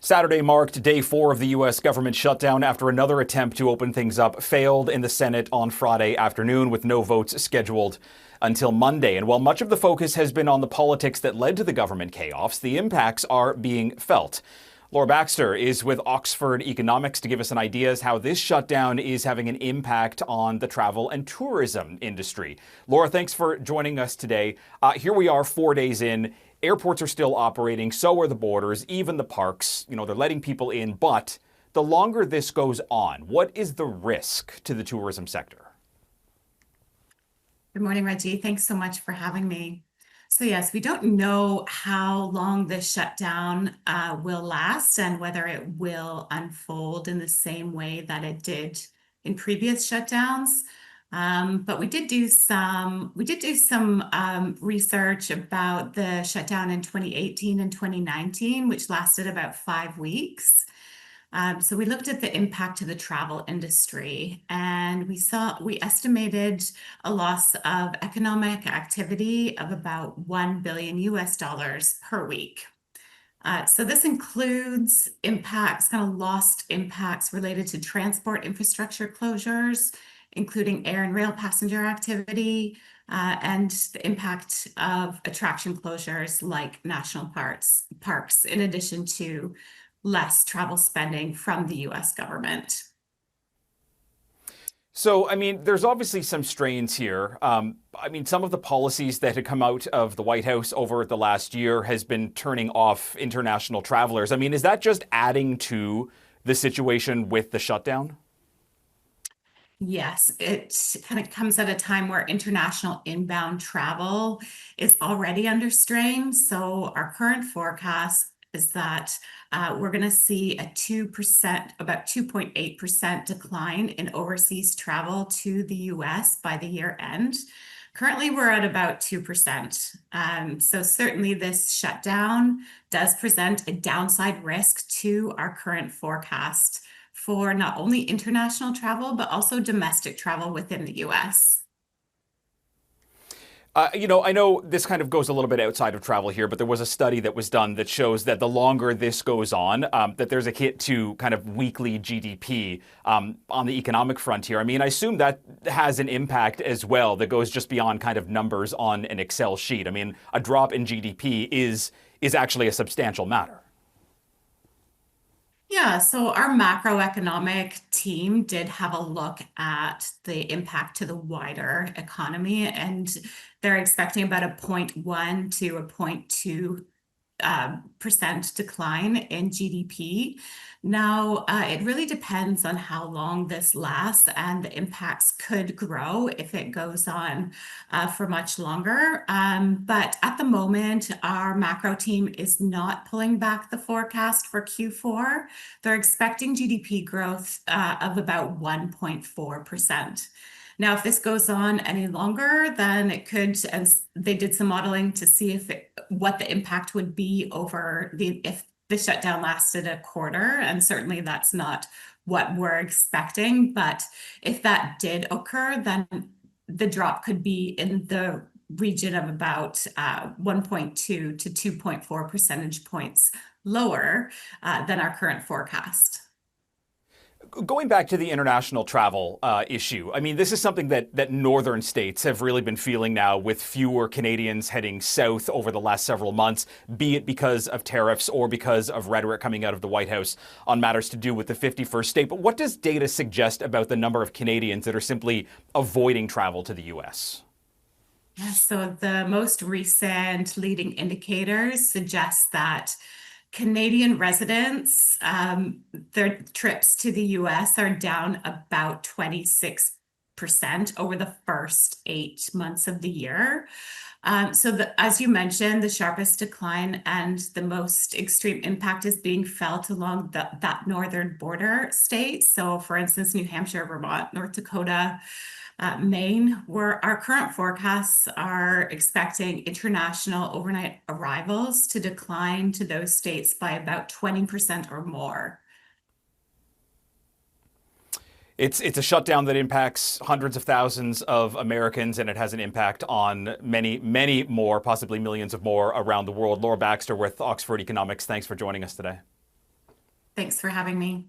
Saturday marked day 4 of the U.S. government shutdown after another attempt to open things up failed in the Senate on Friday afternoon with no votes scheduled until Monday. And while much of the focus has been on the politics that led to the government chaos, the impacts are being felt. Laura Baxter is with Oxford Economics to give us an idea as how this shutdown is having an impact on the travel and tourism industry. Laura, thanks for joining us today. Here we are 4 days in. Airports are still operating, so are the borders, even the parks. They're letting people in. But the longer this goes on, what is the risk to the tourism sector? Good morning, Reggie. Thanks so much for having me. So yes, we don't know how long this shutdown will last and whether it will unfold in the same way that it did in previous shutdowns. But we did do some research about the shutdown in 2018 and 2019, which lasted about 5 weeks. So we looked at the impact to the travel industry, and we estimated a loss of economic activity of about $1 billion per week. So this includes impacts, kind of lost impacts related to transport infrastructure closures, including air and rail passenger activity, and the impact of attraction closures like national parks, in addition to less travel spending from the U.S. government. So, there's obviously some strains here. Some of the policies that had come out of the White House over the last year has been turning off international travelers. Is that just adding to the situation with the shutdown? Yes, it kind of comes at a time where international inbound travel is already under strain. So our current forecast is that we're going to see a 2%, about 2.8% decline in overseas travel to the U.S. by the year end. Currently, we're at about 2%. So certainly this shutdown does present a downside risk to our current forecast for not only international travel, but also domestic travel within the U.S. I know this kind of goes a little bit outside of travel here, but there was a study that was done that shows that the longer this goes on, that there's a hit to kind of weekly GDP on the economic front here. I assume that has an impact as well that goes just beyond kind of numbers on an Excel sheet. A drop in GDP is actually a substantial matter. Yeah, so our macroeconomic team did have a look at the impact to the wider economy, and they're expecting about a 0.1 to a 0.2% decline in GDP. Now, it really depends on how long this lasts, and the impacts could grow if it goes on for much longer. But at the moment, our macro team is not pulling back the forecast for Q4. They're expecting GDP growth of about 1.4%. Now, if this goes on any longer, then it could, and they did some modeling to see what the impact would be if the shutdown lasted a quarter, and certainly that's not what we're expecting. But if that did occur, then the drop could be in the region of about 1.2 to 2.4 percentage points lower than our current forecast. Going back to the international travel issue, this is something that northern states have really been feeling now with fewer Canadians heading south over the last several months, be it because of tariffs or because of rhetoric coming out of the White House on matters to do with the 51st state. But what does data suggest about the number of Canadians that are simply avoiding travel to the U.S.? So the most recent leading indicators suggest that Canadian residents, their trips to the U.S. are down about 26% over the first 8 months of the year. As you mentioned, the sharpest decline and the most extreme impact is being felt along that northern border state. So for instance, New Hampshire, Vermont, North Dakota, Maine, where our current forecasts are expecting international overnight arrivals to decline to those states by about 20% or more. It's a shutdown that impacts hundreds of thousands of Americans, and it has an impact on many, many more, possibly millions of more around the world. Laura Baxter with Oxford Economics, thanks for joining us today. Thanks for having me.